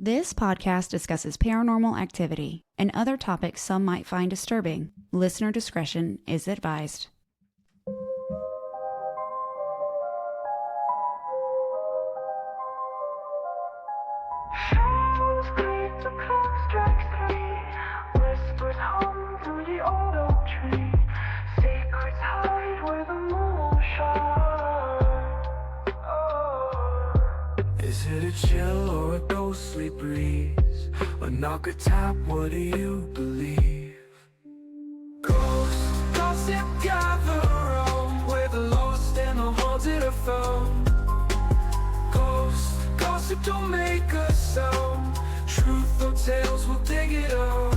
This podcast discusses paranormal activity and other topics some might find disturbing. Listener discretion is advised. Is it a chill or a ghostly breeze? A knock, a tap, what do you believe? Ghosts, gossip, gather around where the lost and the haunted are found. Ghosts, gossip, don't make a sound. Truth or tales, we'll dig it out.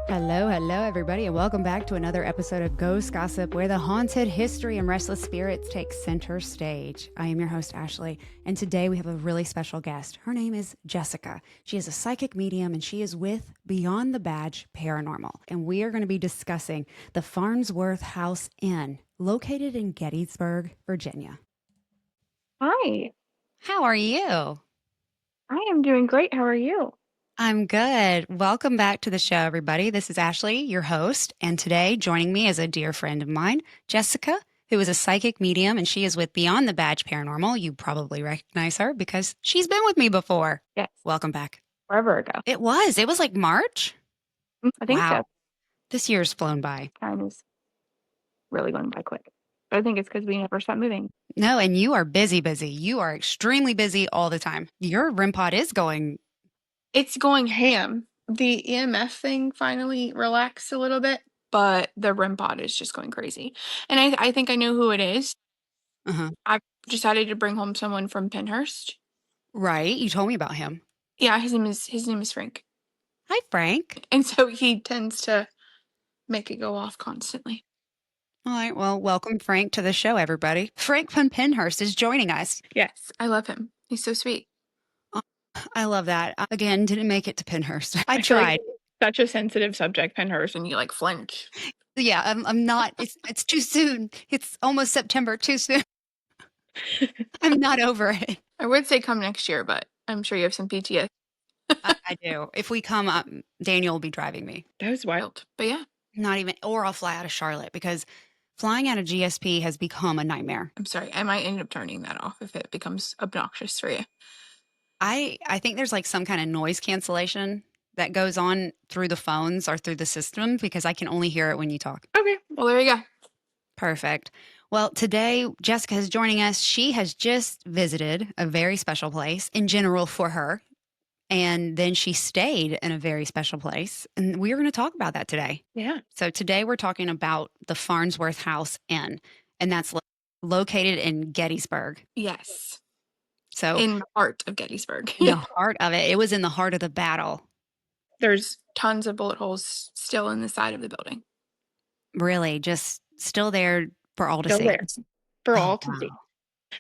Hello, everybody, and welcome back to another episode of Ghost Gossip, where the haunted history and restless spirits take center stage. I am your host, Ashley, and today we have a really special guest. Her name is Jessica. She is a psychic medium, and she is with Beyond the Badge Paranormal. And we are going to be discussing the FARNSWORTH House Inn, located in Gettysburg, Virginia. Hi, How are you? I am doing great. How are you? I'm good. Welcome back to the show, everybody. This is Ashley, your host, and today joining me is a dear friend of mine, Jessica, who is a psychic medium, and she is with Beyond the Badge Paranormal. You probably recognize her because she's been with me before. Yes, Welcome back. forever ago. It was like March. I think Wow. so. This year's flown by. Time is really going by quick. But I think it's because we never stopped moving. No, and you are busy. You are extremely busy all the time. Your REM pod is going. It's going ham. The EMF thing finally relaxed a little bit, but the REM pod is just going crazy. And I think I know who it is. Uh-huh. I've decided to bring home someone from Pinhurst. Right. You told me about him. Yeah, his name is Frank. Hi, Frank. And so he tends to make it go off constantly. All right. Well, welcome, Frank, to the show, everybody. Frank from Pinhurst is joining us. Yes, I love him. He's so sweet. I love that. Again, didn't make it to Pinhurst. I feel like tried. it's such a sensitive subject, Pinhurst, and you like flinch. Yeah, I'm not. It's too soon. It's almost September. Too soon. I'm not over it. I would say come next year, but I'm sure you have some PTSD. I do. If we come up, Daniel will be driving me. That was wild. But yeah, Not even, or I'll fly out of Charlotte because flying out of GSP has become a nightmare. I'm sorry. I might end up turning that off if it becomes obnoxious for you. I think there's like some kind of noise cancellation that goes on through the phones or through the system because I can only hear it when you talk. Okay. Well, there you go. Perfect. Well, today Jessica is joining us. She has just visited a very special place in general for her. And then she stayed in a very special place. And we're going to talk about that today. Yeah. So today we're talking about the FARNSWORTH House Inn. And that's located in Gettysburg. Yes. So In the heart of Gettysburg. the heart of it, it was in the heart of the battle. There's tons of bullet holes still in the side of the building. Really, just still there for all to Still see. there for Oh, all to see. wow.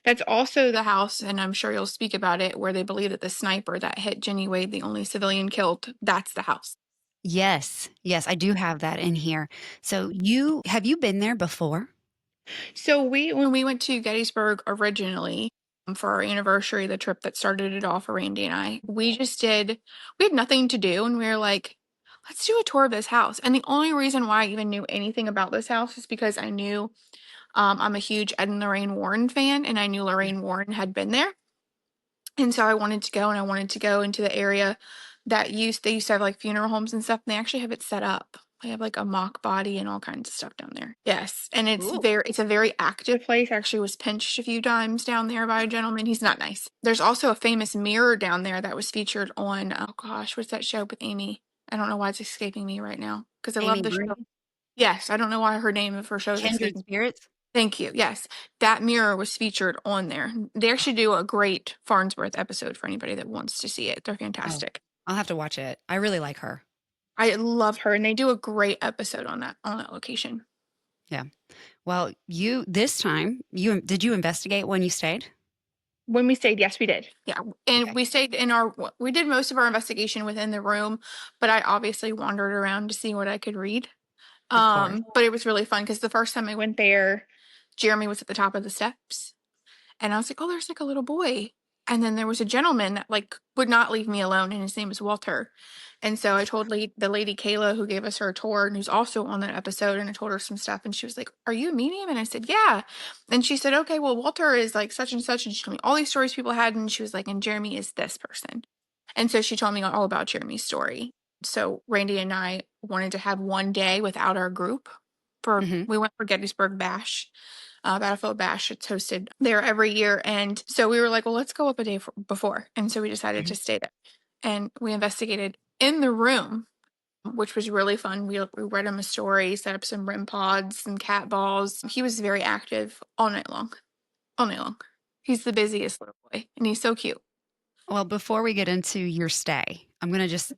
That's also the house, and I'm sure you'll speak about it, where they believe that the sniper that hit Jenny Wade, the only civilian killed, that's the house. Yes, I do have that in here. So have you been there before? So when we went to Gettysburg originally for our anniversary, the trip that started it off for Randy and I, we had nothing to do, and we were like, let's do a tour of this house. And the only reason why I even knew anything about this house is because I knew I'm a huge Ed and Lorraine Warren fan, and I knew Lorraine Warren had been there. And so I wanted to go, and I wanted to go into the area they used to have like funeral homes and stuff, and they actually have it set up. They have like a mock body and all kinds of stuff down there. Yes. And it's Ooh. it's a very active place. Actually was pinched a few times down there by a gentleman. He's not nice. There's also a famous mirror down there that was featured on, oh gosh, what's that show with Amy? I don't know why it's escaping me right now because I love Amy the Green? show. Yes, I don't know why her name of her show is Kindred escaping. Spirits? Thank you. Yes, that mirror was featured on there. They actually do a great Farnsworth episode for anybody that wants to see it. They're fantastic. I'll have to watch it. I really like her. I love her, and they do a great episode on that location. Yeah. Well, this time, did you investigate when you stayed? When we stayed, yes, we did. Yeah, and Okay. we stayed we did most of our investigation within the room, but I obviously wandered around to see what I could read. Of course. But it was really fun because the first time I went there, Jeremy was at the top of the steps, And I was like, oh, there's like a little boy. And then there was a gentleman that like would not leave me alone, and his name is Walter. And so I told the lady Kayla, who gave us her tour and who's also on that episode, and I told her some stuff, and she was like, "Are you a medium?" And I said, "Yeah." And she said, "Okay, well, Walter is like such and such," and she told me all these stories people had, and she was like, "And Jeremy is this person." And so she told me all about Jeremy's story. So Randy and I wanted to have one day without our group. Hmm. We went for Gettysburg Bash, Battlefield Bash. It's hosted there every year. And so we were like, well, let's go up a day before. And so we decided to stay there. And we investigated in the room, which was really fun. We read him a story, set up some REM pods and cat balls. He was very active all night long. All night long. He's the busiest little boy, and he's so cute. Well, before we get into your stay, I'm going to just,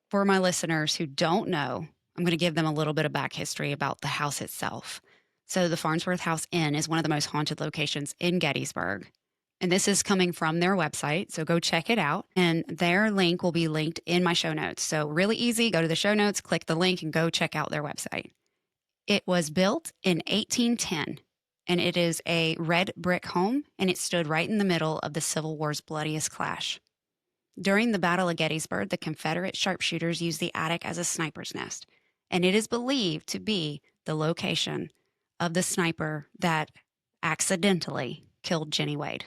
for my listeners who don't know, I'm going to give them a little bit of back history about the house itself. So, the Farnsworth House Inn is one of the most haunted locations in Gettysburg. And this is coming from their website. So, go check it out. And their link will be linked in my show notes. So, really easy. Go to the show notes, click the link, and go check out their website. It was built in 1810, and it is a red brick home, and it stood right in the middle of the Civil War's bloodiest clash. During the Battle of Gettysburg, the Confederate sharpshooters used the attic as a sniper's nest, and it is believed to be the location of the sniper that accidentally killed Jenny Wade,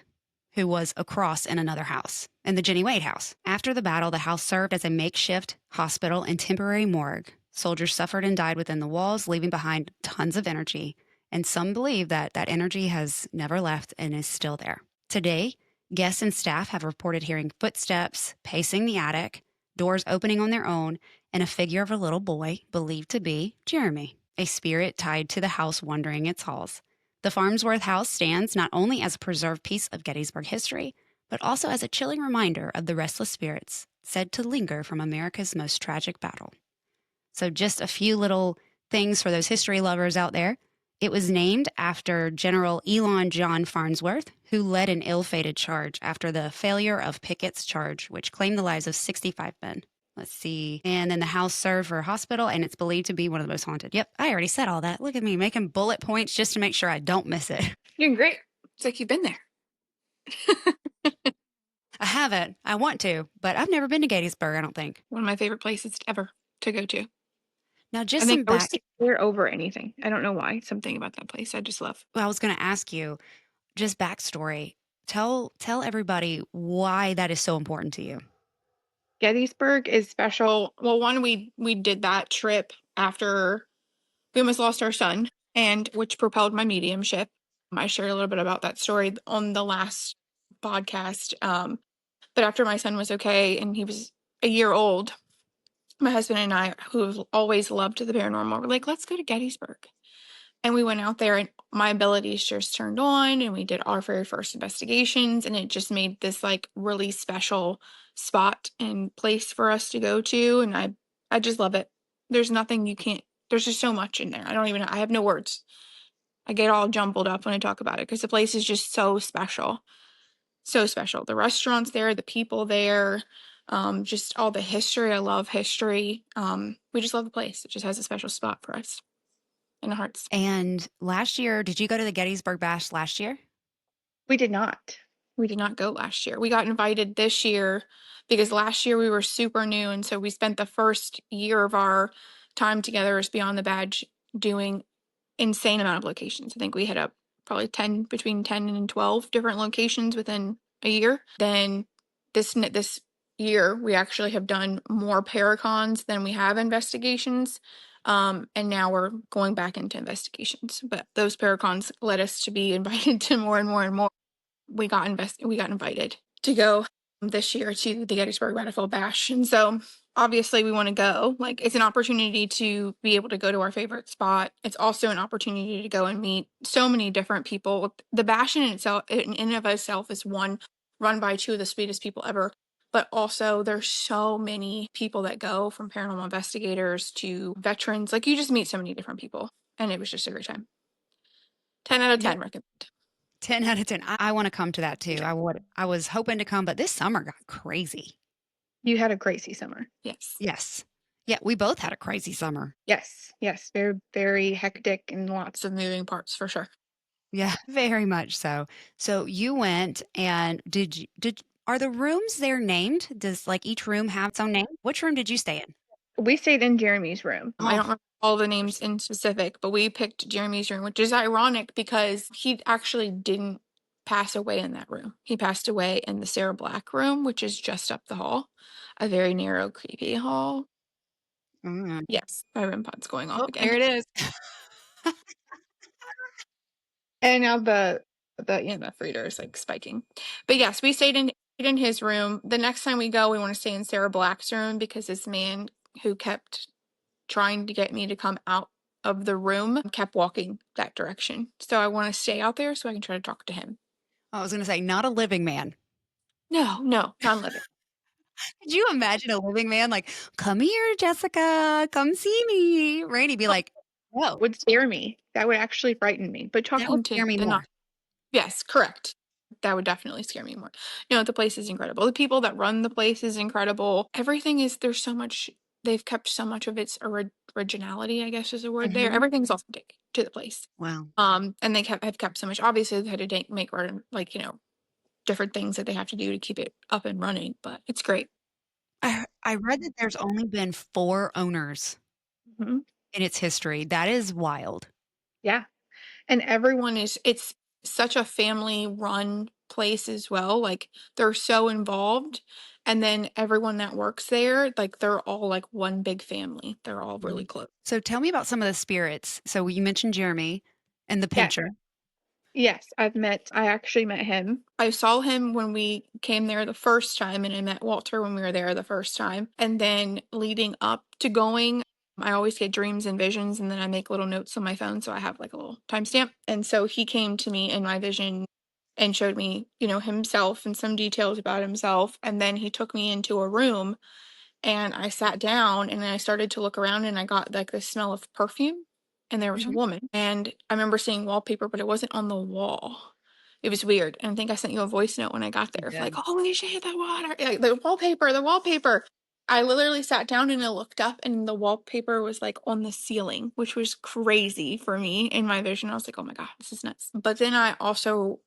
who was across in another house, in the Jenny Wade house. After the battle, the house served as a makeshift hospital and temporary morgue. Soldiers suffered and died within the walls, leaving behind tons of energy, and some believe that that energy has never left and is still there. Today, guests and staff have reported hearing footsteps pacing the attic, doors opening on their own, and a figure of a little boy believed to be Jeremy, a spirit tied to the house wandering its halls. The Farnsworth House stands not only as a preserved piece of Gettysburg history, but also as a chilling reminder of the restless spirits said to linger from America's most tragic battle. So, just a few little things for those history lovers out there. It was named after General Elon John Farnsworth, who led an ill-fated charge after the failure of Pickett's charge, which claimed the lives of 65 men. Let's see. And then the house served for a hospital, and it's believed to be one of the most haunted. Yep, I already said all that. Look at me making bullet points just to make sure I don't miss it. You're doing great. It's like you've been there. I haven't. I want to, but I've never been to Gettysburg, I don't think. One of my favorite places ever to go to. Now, I just think some I would back. stay there over anything. I don't know why. Something about that place I just love. Well, I was going to ask you, just backstory. Tell everybody why that is so important to you. Gettysburg is special. Well, one, we did that trip after we almost lost our son, and which propelled my mediumship. I shared a little bit about that story on the last podcast. But after my son was okay and he was a year old, my husband and I, who have always loved the paranormal, were like, let's go to Gettysburg. And we went out there, and my abilities just turned on, and we did our very first investigations, and it just made this like really special spot and place for us to go to. And I just love it. There's nothing you can't, there's just so much in there. I don't even, I have no words. I get all jumbled up when I talk about it because the place is just so special. So special. The restaurants there, the people there, just all the history. I love history. We just love the place. It just has a special spot for us in our hearts. And last year, did you go to the Gettysburg Bash last year? We did not. We did not go last year. We got invited this year because last year we were super new. And so we spent the first year of our time together as Beyond the Badge doing insane amount of locations. I think we hit up probably between 10 and 12 different locations within a year. Then this year we actually have done more paracons than we have investigations. And now we're going back into investigations. But those paracons led us to be invited to more and more and more. We got invited to go this year to the Gettysburg Battlefield Bash. And so obviously we want to go. Like, it's an opportunity to be able to go to our favorite spot. It's also an opportunity to go and meet so many different people. The bash in itself, in and of itself, is one run by two of the sweetest people ever. But also there's so many people that go, from paranormal investigators to veterans. Like, you just meet so many different people. And it was just a great time. 10 out of 10 recommend. 10 out of 10. I want to come to that too. I was hoping to come, but this summer got crazy. You had a crazy summer. Yes. Yes. Yeah, we both had a crazy summer. Yes. Very, very hectic and lots of moving parts for sure. Yeah, very much so. So you went and are the rooms there named? Does like each room have its own name? Which room did you stay in? We stayed in Jeremy's room. I Oh, don't remember all the names in specific, but we picked Jeremy's room, which is ironic because he actually didn't pass away in that room. He passed away in the Sarah Black room, which is just up the hall, a very narrow, creepy hall. mm. Yes, my REM pod's going off Oh, again. there it is. And now the EMF reader is like spiking. But yes, we stayed in his room. The next time we go, we want to stay in Sarah Black's room because this man who kept trying to get me to come out of the room kept walking that direction. So I want to stay out there so I can try to talk to him. I was going to say, not a living man. No, no, non-living. Could you imagine a living man like, come here, Jessica, come see me? Randy be like, whoa, Would scare me. That would actually frighten me. But that would talking to scare me the more. non yes, correct. That would definitely scare me more. No, the place is incredible. The people that run the place is incredible. Everything is there's so much they've kept so much of its originality, I guess is a word there. Hmm. Everything's authentic to the place. Wow. And they have kept so much. Obviously, they had to make like different things that they have to do to keep it up and running, but it's great. I read that there's only been 4 owners Mhm. in its history. That is wild. Yeah. And everyone is it's such a family run place as well. Like they're so involved. And then everyone that works there, like they're all like one big family. They're all really Mhm. close. So tell me about some of the spirits. So you mentioned Jeremy and the Yeah. pincher. Yes, I actually met him. I saw him when we came there the first time, and I met Walter when we were there the first time. And then leading up to going, I always get dreams and visions, and then I make little notes on my phone, so I have like a little timestamp. And so he came to me in my vision and showed me, himself and some details about himself. And then he took me into a room and I sat down and I started to look around and I got like the smell of perfume and there was a Mhm. woman. And I remember seeing wallpaper, but it wasn't on the wall. It was weird. And I think I sent you a voice note when I got You there of like, did. holy shit, the water, like, the wallpaper, the wallpaper. I literally sat down and I looked up and the wallpaper was like on the ceiling, which was crazy for me in my vision. I was like, oh my God, this is nuts. But then I also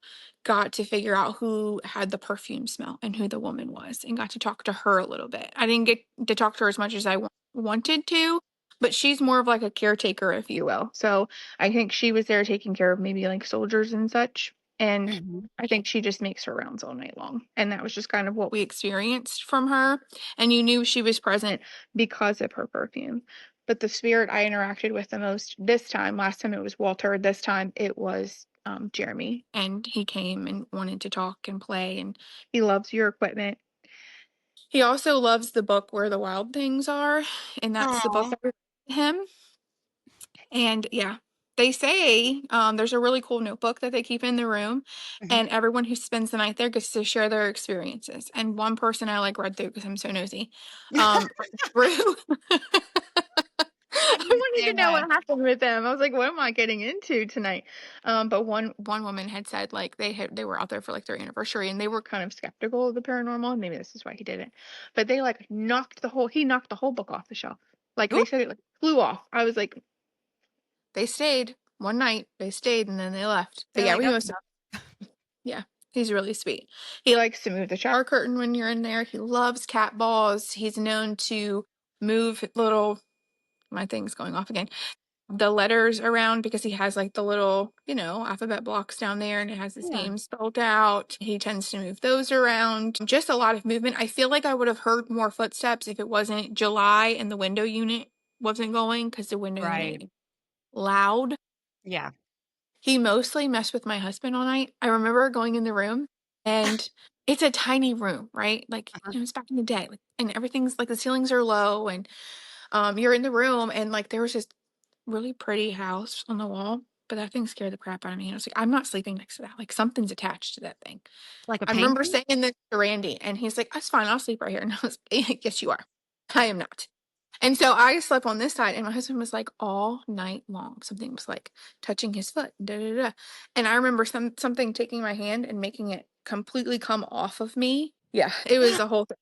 got to figure out who had the perfume smell and who the woman was and got to talk to her a little bit. I didn't get to talk to her as much as I wanted to, but she's more of like a caretaker, if you will. So I think she was there taking care of maybe like soldiers and such. And Mhm. I think she just makes her rounds all night long. And that was just kind of what we experienced from her. And you knew she was present because of her perfume. But the spirit I interacted with the most this time, last time it was Walter, this time it was Jeremy. And he came and wanted to talk and play. And he loves your equipment. He also loves the book Where the Wild Things Are. And that's the book Aw. I read to him. And yeah, they say there's a really cool notebook that they keep in the room, Mhm. and everyone who spends the night there gets to share their experiences. And one person I like read through because I'm so nosy, through. I I wanted to know understand. what happened with them. I was like, "What am I getting into tonight?" But one woman had said like they were out there for like their anniversary, and they were kind of skeptical of the paranormal. And maybe this is why he did it, but they like knocked the whole book off the shelf. Like they Oop, said it like flew off. I was like, they stayed one night, they stayed, and then they left. But they're yeah, like, we "That's must yeah, he's really sweet. He likes to move the shower curtain when you're in there. He loves cat balls. He's known to move little my thing's going off again. The letters around because he has like the little, alphabet blocks down there and it has his yeah, name spelled out. He tends to move those around. Just a lot of movement. I feel like I would have heard more footsteps if it wasn't July and the window unit wasn't going because the window unit right." is loud. Yeah. He mostly messed with my husband all night. I remember going in the room and it's a tiny room, right? Like, Uh-huh. it's back in the day, like, and everything's like the ceilings are low and you're in the room and like there was this really pretty house on the wall, but that thing scared the crap out of me. And I was like, I'm not sleeping next to that. Like something's attached to that thing. Like a I remember painting? saying this to Randy and he's like, that's fine, I'll sleep right here. And I was like, yes, you are. I am not. And so I slept on this side, and my husband was like all night long. Something was like touching his foot, da da da. And I remember something taking my hand and making it completely come off of me. Yeah, it was a whole thing.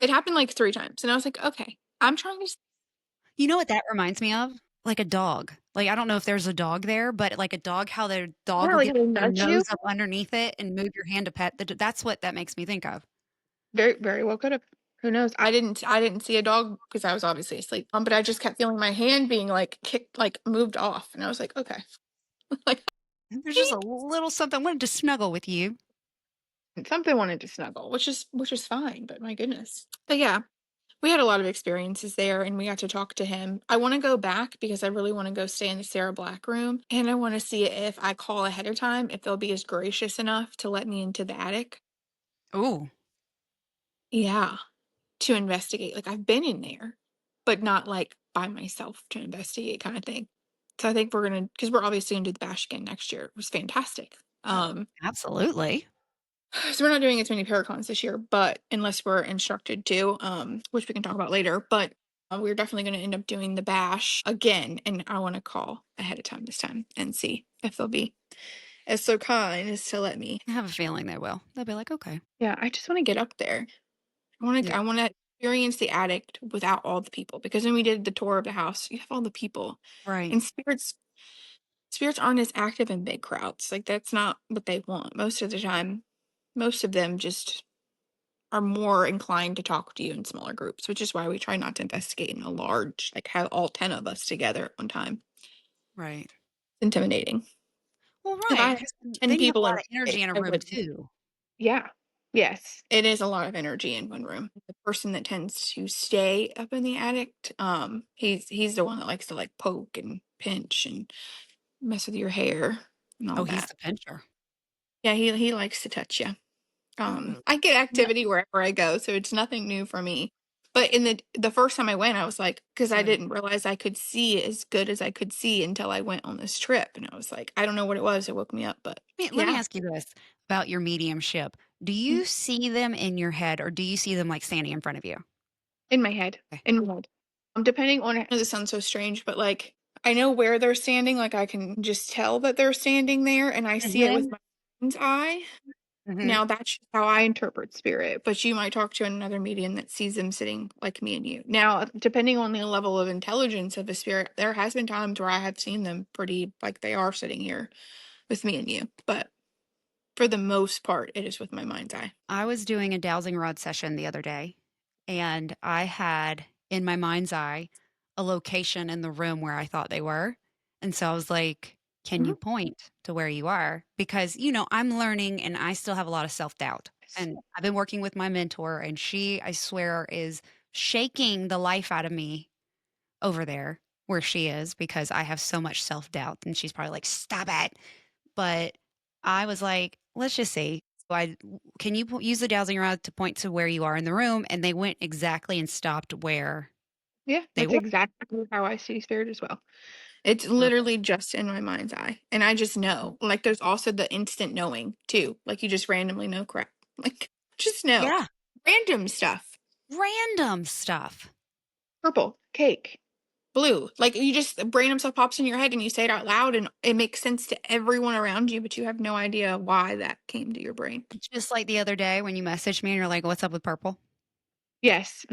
It happened like 3 times, and I was like, okay, I'm trying to. You know what that reminds me of? like a dog. Like, I don't know if there's a dog there, but like a dog, how their dog Yeah, will like get how they their nudge you. nose up underneath it and move your hand to pet that's what that makes me think of. Very, very well could have. Who knows? I didn't see a dog because I was obviously asleep. But I just kept feeling my hand being like kicked, like moved off, and I was like, okay, like There's just a little something, I wanted to snuggle with you. something wanted to snuggle, which is fine. But my goodness. But yeah, we had a lot of experiences there, and we got to talk to him. I want to go back because I really want to go stay in the Sarah Black room, and I want to see if I call ahead of time if they'll be as gracious enough to let me into the attic. Ooh, Yeah. To investigate. Like, I've been in there, but not, like, by myself to investigate kinda thing. So I think we're gonna, because 'cause we're obviously gonna do the bash again next year. It was fantastic. absolutely. So we're not doing as many paracons this year, but unless we're instructed to, which we can talk about later, but, we're definitely gonna end up doing the bash again, and I wanna call ahead of time this time and see if they'll be as so kind as to let me. I have a feeling they will. They'll be like, "Okay." Yeah, I just wanna get up there. Yeah, I wanna experience the attic without all the people, because when we did the tour of the house, you have all the people, right, and spirits aren't as active in big crowds, like, that's not what they want. Most of the time, most of them just are more inclined to talk to you in smaller groups, which is why we try not to investigate in a large, like, have all 10 of us together at one time. right. Intimidating. Well, If I right, had because 10 then you have a people lot in a of energy space, in a I room would. too. Yeah. Yes, it is a lot of energy in one room. The person that tends to stay up in the attic, he's the one that likes to like poke and pinch and mess with your hair and all Oh, he's that. the pincher. Yeah, he likes to touch you. Ooh. I get No, activity wherever I go, so it's nothing new for me. But in the first time I went, I was like, because I right. didn't realize I could see as good as I could see until I went on this trip, and I was like, I don't know what it was. It woke me up, but Let me yeah. ask you this about your mediumship. Do Mm. you see them in your head or do you see them, like, standing in front of you? In my head. Okay. In my head. Depending on, this sounds so strange, but, like, I know where they're standing, like, I can just tell that they're standing there, and I see it with Mhm, my mind's eye. mhm. Now that's just how I interpret spirit, but you might talk to another medium that sees them sitting like me and you. Now, depending on the level of intelligence of a spirit, there has been times where I have seen them pretty like they are sitting here with me and you, but for the most part, it is with my mind's eye. I was doing a dowsing rod session the other day, and I had in my mind's eye a location in the room where I thought they were. And so I was like, "Can Mhm. you point to where you are?" Because, I'm learning and I still have a lot of self-doubt. And I've been working with my mentor, and she, I swear, is shaking the life out of me over there where she is because I have so much self-doubt. And she's probably like, "Stop it." But I was like, "Let's just see." So can you use the dowsing rod to point to where you are in the room? And they went exactly and stopped where Yeah, they that's were. exactly how I see spirit as well. It's Perfect. literally just in my mind's eye, and I just know. Like, there's also the instant knowing too. Like, you just randomly know crap. Like, just know Yeah. random stuff. Random stuff. Purple cake. Blue. Like, you just random stuff pops in your head and you say it out loud and it makes sense to everyone around you, but you have no idea why that came to your brain. Just like the other day when you messaged me and you're like, "What's up with purple?" Yes.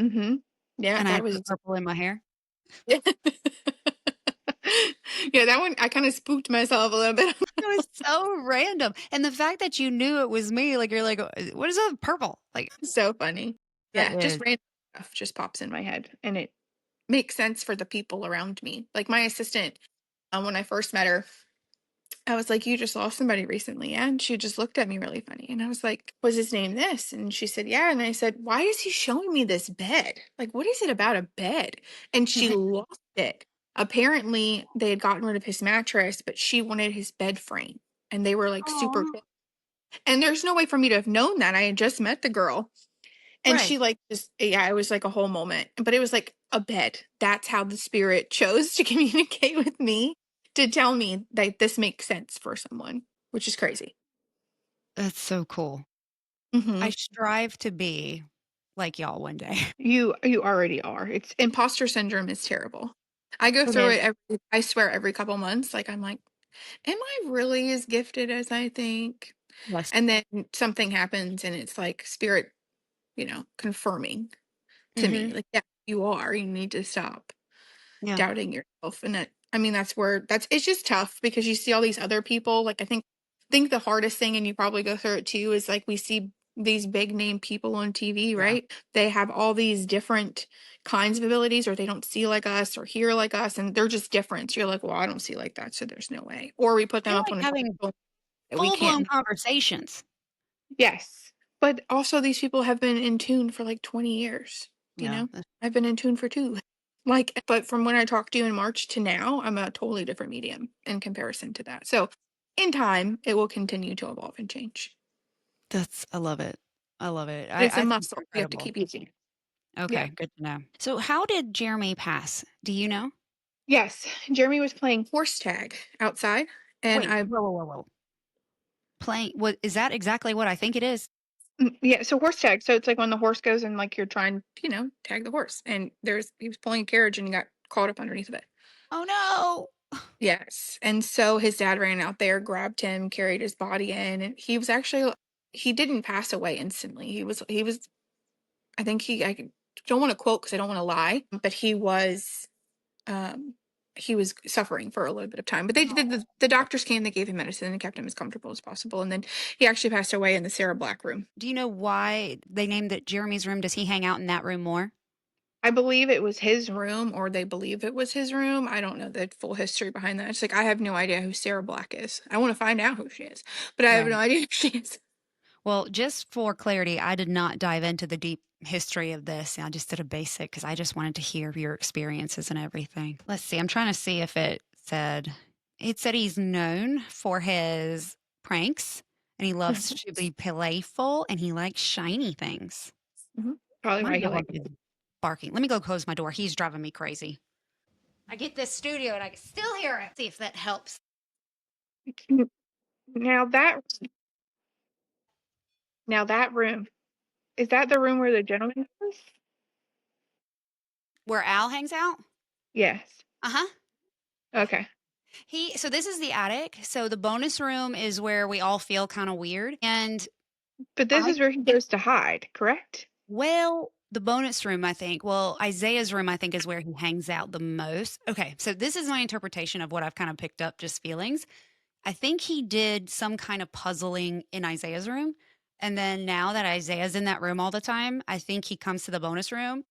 Yeah, And I that had put was. purple in my hair. Yeah, that one I kind of spooked myself a little bit. It was so random. And the fact that you knew it was me, like, you're like, What is up with purple?" Like, So funny. that Yeah, just is random stuff just pops in my head and it makes sense for the people around me. Like my assistant, when I first met her, I was like, "You just lost somebody recently, yeah?" And she just looked at me really funny. And I was like, "Was his name this?" And she said, "Yeah." And I said, "Why is he showing me this bed? Like, what is it about a bed?" And she lost it. Apparently, they had gotten rid of his mattress, but she wanted his bed frame. And they were like super. Aw. And there's no way for me to have known that. I had just met the girl. And Right. she like just, yeah, it was like a whole moment. But it was like a bed. That's how the spirit chose to communicate with me to tell me that this makes sense for someone, which is crazy. That's so cool. I Mhm. strive to be like y'all one day. You already are. It's imposter syndrome is terrible. I go It through is. it I swear every couple months. Like I'm like, am I really as gifted as I think? Yes. And then something happens and it's like spirit, confirming to me. Mhm. Like, yeah, you are. You need to stop. Yeah. doubting yourself. And I mean, it's just tough because you see all these other people. Like, I think the hardest thing, and you probably go through it too, is like we see these big name people on TV, Yeah. right? They have all these different kinds of abilities, or they don't see like us or hear like us, and they're just different. So you're like, well, I don't see like that, so there's no way. Or we put them They're up like on a having pedestal that we full blown can't. conversations. Yes. But also these people have been in tune for like 20 years, you Yeah. know? I've been in tune for 2. Like, but from when I talked to you in March to now, I'm a totally different medium in comparison to that. So, in time, it will continue to evolve and change. I love it. I love it. But it's a I think it's muscle. You have to incredible. keep using it. Yeah. Okay, good to know. So how did Jeremy pass? Do you know? Yes. Jeremy was playing horse tag outside, and Wait, whoa. Playing what is that exactly what I think it is? yeah, so horse tag. So it's like when the horse goes and like you're trying, tag the horse. And he was pulling a carriage and he got caught up underneath of it. Oh no. Yes, and so his dad ran out there, grabbed him, carried his body in, and he didn't pass away instantly. He was I think I don't wanna quote because I don't wanna lie, but um, he was suffering for a little bit of time. But they did the doctors came, they gave him medicine and kept him as comfortable as possible, and then he actually passed away in the Sarah Black room. Do you know why they named it Jeremy's room? Does he hang out in that room more? I believe it was his room, or they believe it was his room. I don't know the full history behind that. It's like I have no idea who Sarah Black is. I want to find out who she is, but I have no Right. idea who she is. Well, just for clarity, I did not dive into the deep history of this. I just did a basic because I just wanted to hear your experiences and everything. Let's see. I'm trying to see if it said he's known for his pranks and he loves to be playful and he likes shiny things. Mhm. Probably My why he dog liked is barking. Let me go close my door. He's driving me crazy. I get this studio and I can still hear it. See if that helps. it. Now that room, is that the room where the gentleman was? Where Al hangs out? Yes. Uh huh. Okay. So this is the attic. So the bonus room is where we all feel kind of weird. And But this I, is where he goes to hide, correct? well, the bonus room, I think, well, Isaiah's room, I think, is where he hangs out the most. Okay. So this is my interpretation of what I've kind of picked up, just feelings. I think he did some kind of puzzling in Isaiah's room. And then now that Isaiah's in that room all the time, I think he comes to the bonus room.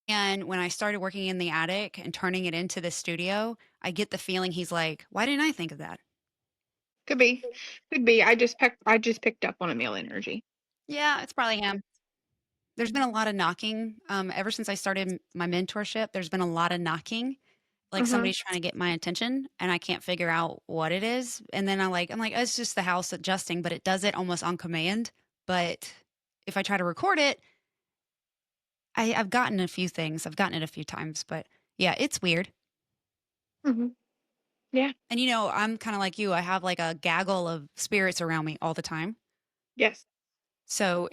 And when I started working in the attic and turning it into the studio, I get the feeling he's like, why didn't I think of that? Could be. Could be. I just picked up on a male energy. Yeah, it's probably him. There's been a lot of knocking. Ever since I started my mentorship, there's been a lot of knocking. Like Mm-hmm. somebody's trying to get my attention and I can't figure out what it is. And then I'm like, it's just the house adjusting, but it does it almost on command. But if I try to record it, I've gotten a few things. I've gotten it a few times, but yeah, it's weird. Mm-hmm. Yeah. And I'm kind of like you. I have like a gaggle of spirits around me all the time. Yes. So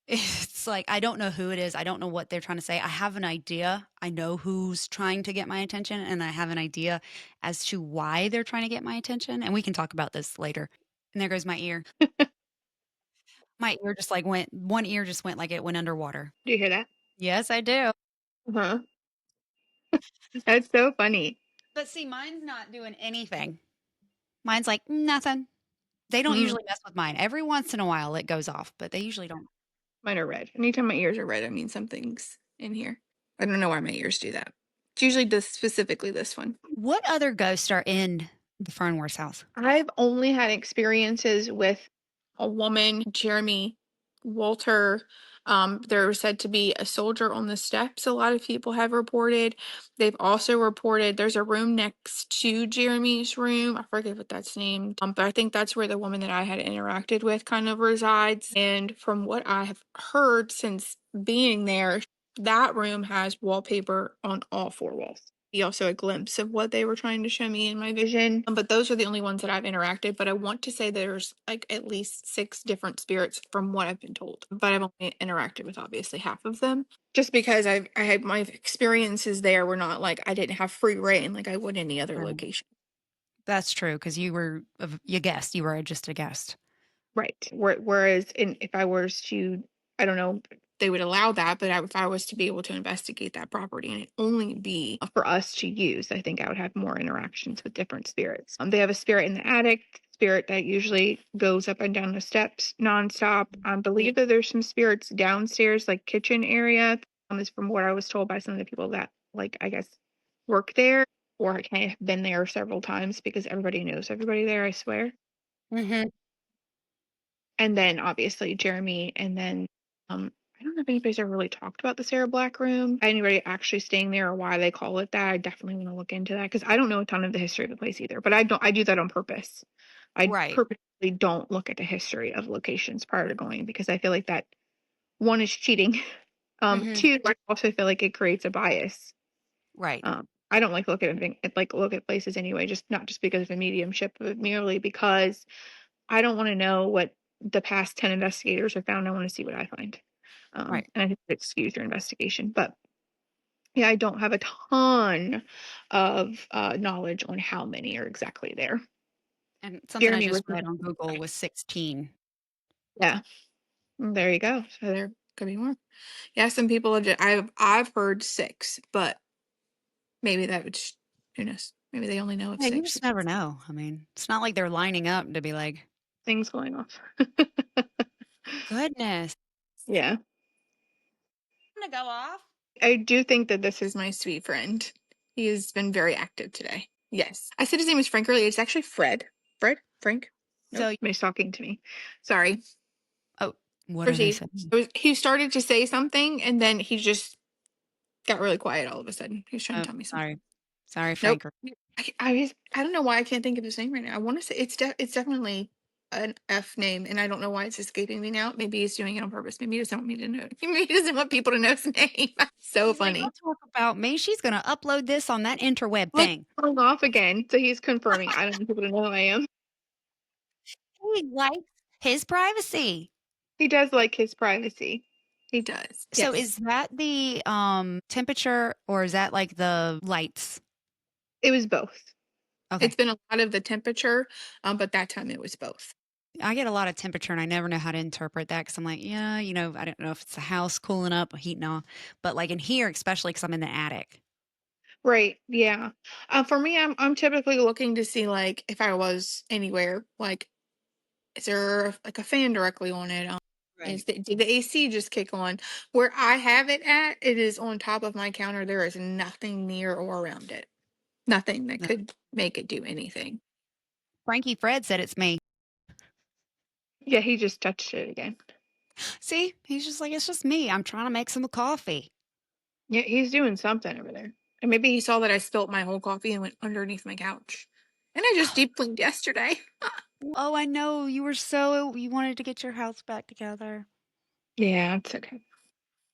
it's like I don't know who it is. I don't know what they're trying to say. I have an idea. I know who's trying to get my attention, and I have an idea as to why they're trying to get my attention. And we can talk about this later. And there goes my ear. My ear just like went, one ear just went like it went underwater. Do you hear that? Yes, I do. Uh-huh. That's so funny. But see, mine's not doing anything. Mine's like nothing. They don't Mm. usually mess with mine. Every once in a while it goes off, but they usually don't. Mine are red. Anytime my ears are red, I mean something's in here. I don't know why my ears do that. It's usually specifically this one. What other ghosts are in the Fernworth's house? I've only had experiences with a woman, Jeremy, Walter. There was said to be a soldier on the steps. A lot of people have reported. They've also reported there's a room next to Jeremy's room. I forget what that's named. But I think that's where the woman that I had interacted with kind of resides. And from what I have heard since being there, that room has wallpaper on all 4 walls. Also a glimpse of what they were trying to show me in my vision. But those are the only ones that I've interacted. But I want to say there's like at least 6 different spirits from what I've been told. But I've only interacted with obviously half of them. Just because I had my experiences there were not like I didn't have free reign like I would any other Right. location. That's true because you guessed. You were just a guest. Right. Whereas if I was to, I don't know, they would allow that, but if I was to be able to investigate that property and it only be for us to use, I think I would have more interactions with different spirits. They have a spirit in the attic, spirit that usually goes up and down the steps nonstop. I believe that there's some spirits downstairs, like kitchen area. Is from what I was told by some of the people that, like, I guess, work there, or I have been there several times because everybody knows everybody there, I swear. Mhm. And then obviously Jeremy, and then I don't know if anybody's ever really talked about the Sarah Black room. Anybody actually staying there or why they call it that? I definitely want to look into that because I don't know a ton of the history of the place either. But I do that on purpose. I Right. purposely don't look at the history of locations prior to going because I feel like that, one, is cheating. Mhm. Two, I also feel like it creates a bias. Right. I don't like look at places anyway, just not just because of the mediumship, but merely because I don't want to know what the past 10 investigators have found. I want to see what I find. Right. And I think excuse your investigation. But yeah, I don't have a ton of knowledge on how many are exactly there. And something I Jeremy was, just read on Google was 16. yeah, there you go. So there could be more. Yeah, some people have, I've heard six, but maybe that would, who knows? Maybe they only know of Yeah, you six just never know. I mean, it's not like they're lining up to be like, things going off. goodness. Yeah. To go off? I do think that this is my sweet friend. He has been very active today. Yes. I said his name was Frank earlier. It's actually Fred. Fred? Frank? Nope. So, Somebody's talking to me. Sorry. oh, what are they Proceed. saying? He started to say something and then he just got really quiet all of a sudden. He was trying to Oh, tell me something. sorry. Sorry, Nope. Frank. I don't know why I can't think of his name right now. I want to say it's definitely an F name, and I don't know why it's escaping me now. Maybe he's doing it on purpose. Maybe he doesn't want me to know. Maybe he doesn't want people to know his name. So He's like, funny. don't talk about me. She's going to upload this on that interweb Look, thing. going off again. So he's confirming. I don't want people to know who I am. He likes his privacy. He does like his privacy. He does. So Yes. is that the temperature or is that like the lights? It was both. It's Okay. been a lot of the temperature, but that time it was both. I get a lot of temperature and I never know how to interpret that because I'm like, yeah, I don't know if it's the house cooling up or heating off, but like in here, especially because I'm in the attic. Right. Yeah. For me, I'm typically looking to see, like, if I was anywhere, like, is there like a fan directly on it? Right. Did the AC just kick on? Where I have it at, it is on top of my counter. There is nothing near or around it. Nothing that No. could make it do anything. Frankie Fred said it's me. Yeah, he just touched it again. See, he's just like, it's just me. I'm trying to make some coffee. Yeah, he's doing something over there. And maybe he saw that I spilt my whole coffee and went underneath my couch. And I just deep cleaned yesterday. Oh, I know. You wanted to get your house back together. Yeah, it's okay.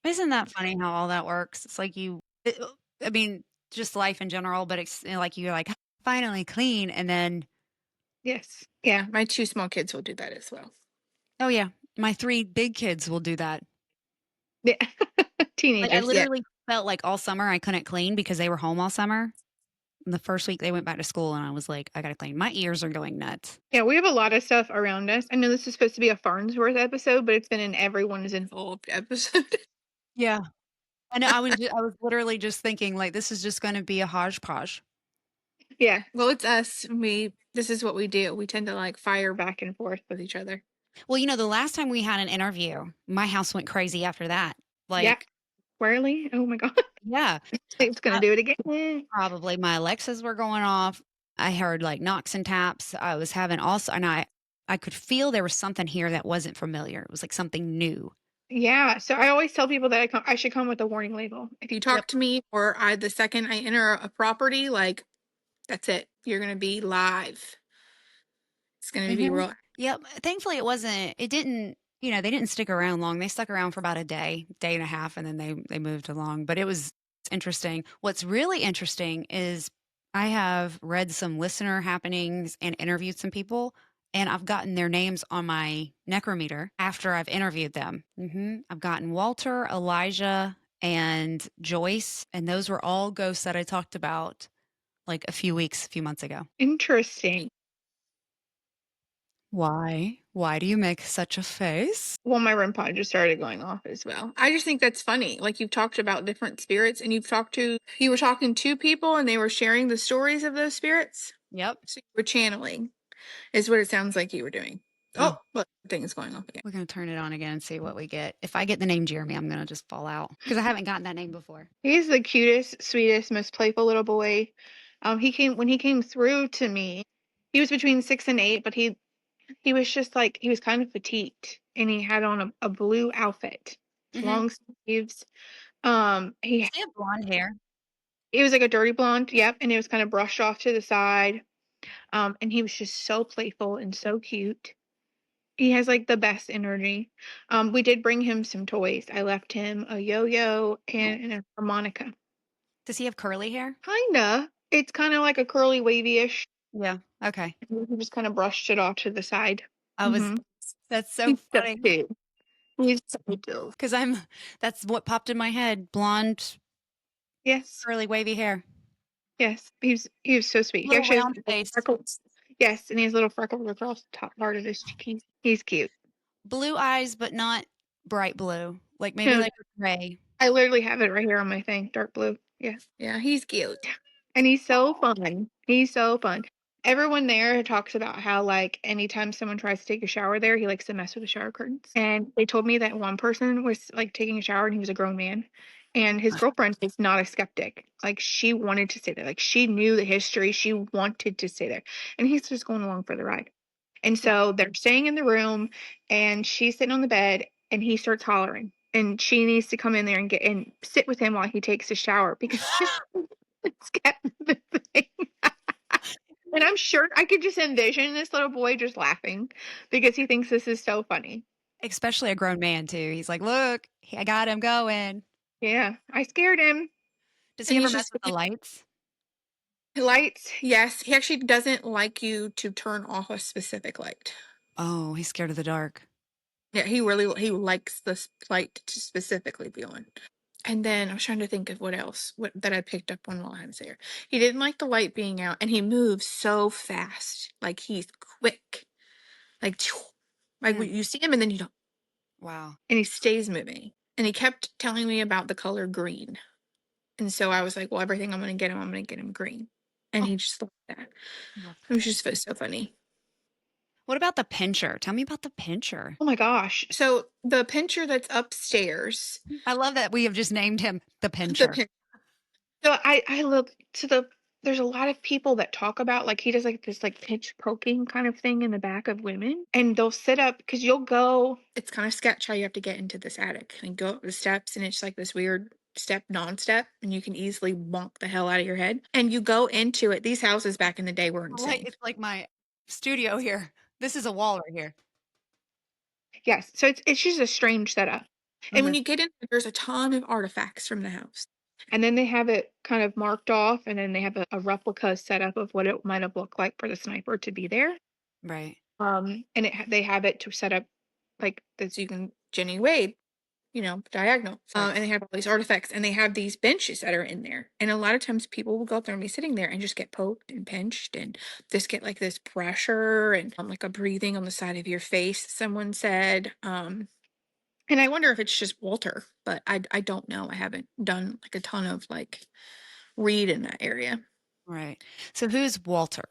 Isn't that funny how all that works? It's like I mean, just life in general, but it's like you're like, finally clean. And then, Yes. Yeah, my two small kids will do that as well. oh, yeah, my 3 big kids will do that. Yeah. Like, I Teenagers, yeah. literally felt like all summer I couldn't clean because they were home all summer. And the first week they went back to school, and I was like, I gotta clean. My ears are going nuts. Yeah, we have a lot of stuff around us. I know this is supposed to be a Farnsworth episode, but it's been an everyone is involved episode. Yeah. I know. I was literally just thinking, like, this is just gonna be a hodgepodge. Yeah. Well, it's us. This is what we do. We tend to, like, fire back and forth with each other. Well, the last time we had an interview, my house went crazy after that. Yeah. Like, Squarely. Oh my God. yeah, It's gonna I do it again. probably my Alexas were going off. I heard, like, knocks and taps. I was having also and I could feel there was something here that wasn't familiar. It was like something new. Yeah. So I always tell people that I should come with a warning label. If you Yep. talk to me or the second I enter a property, like, that's it. You're gonna be live. It's gonna be Mhm. real. Yep. Thankfully, it didn't, they didn't stick around long. They stuck around for about a day, day and a half, and then they moved along. But it was interesting. What's really interesting is I have read some listener happenings and interviewed some people, and I've gotten their names on my necrometer after I've interviewed them. I've gotten Walter, Elijah, and Joyce, and those were all ghosts that I talked about like a few months ago. Interesting. Why? Why do you make such a face? Well, my REM pod just started going off as well. I just think that's funny. Like, you've talked about different spirits, and you were talking to people, and they were sharing the stories of those spirits. Yep. So you were channeling, is what it sounds like you were doing. Oh, Oh, look, the thing is going off again. we're going to turn it on again and see what we get. If I get the name Jeremy, I'm going to just fall out because I haven't gotten that name before. He's the cutest, sweetest, most playful little boy. When he came through to me, he was between 6 and 8, but he was just like, he was kind of petite, and he had on a blue outfit, Mm-hmm. long sleeves. Does he have blonde hair? He was like a dirty blonde, yep, and it was kind of brushed off to the side. And he was just so playful and so cute. He has like the best energy. We did bring him some toys. I left him a yo-yo and a harmonica. Does he have curly hair? Kinda. It's kind of like a curly wavy-ish. Yeah. Okay. We just kind of brushed it off to the side. I was, Mm-hmm. that's so He's so funny cute. He's so cute. because that's what popped in my head. Blonde, Yes. curly, wavy hair. Yes. He was so sweet. He Little actually has round little face. freckles. Yes, and he has little freckles across the top part of his cheek. He's cute. Blue eyes, but not bright blue. Like maybe No, like a gray. I literally have it right here on my thing, dark blue. Yeah. Yeah, he's cute. And he's so fun. He's so fun. Everyone there talks about how, like, anytime someone tries to take a shower there, he likes to mess with the shower curtains. And they told me that one person was like taking a shower and he was a grown man. And his girlfriend is not a skeptic. Like, she wanted to stay there. Like, she knew the history. She wanted to stay there. And he's just going along for the ride. And so they're staying in the room, and she's sitting on the bed, and he starts hollering. And she needs to come in there and get and sit with him while he takes a shower because it's getting the thing. And I'm sure I could just envision this little boy just laughing because he thinks this is so funny. Especially a grown man too. He's like, look, I got him going. Yeah, I scared him. Does he And ever he's mess just with the lights? lights. Yes, he actually doesn't like you to turn off a specific light. Oh, he's scared of the dark. Yeah, he likes the light to specifically be on. And then I was trying to think of what that I picked up on while I was there. He didn't like the light being out, and he moves so fast, like he's quick, like Mm. you see him and then you don't, Wow. and he stays moving. And he kept telling me about the color green, and so I was like, well, everything I'm gonna get him green, and Oh, he just loved that. love It was that. just so funny. What about the pincher? Tell me about the pincher. Oh my gosh! So the pincher that's upstairs, I love that we have just named him the the pincher. pin- so I look to the there's a lot of people that talk about, like, he does like this like pitch poking kind of thing in the back of women, and they'll sit up because you'll go, it's kind of sketch how you have to get into this attic and go up the steps, and it's like this weird step non-step, and you can easily bonk the hell out of your head, and you go into it. These houses back in the day were insane. It's like my studio here. This is a wall right here. Yes, so it's just a strange setup. And when Mhm. you get in, there's a ton of artifacts from the house. And then they have it kind of marked off, and then they have a replica set up of what it might have looked like for the sniper to be there. Right. And they have it to set up like this. You can Jenny Wade, diagonal. Right. And they have all these artifacts, and they have these benches that are in there. And a lot of times people will go up there and be sitting there and just get poked and pinched and just get like this pressure and like a breathing on the side of your face, someone said. And I wonder if it's just Walter, but I don't know. I haven't done like a ton of like read in that area. Right. So who's Walter?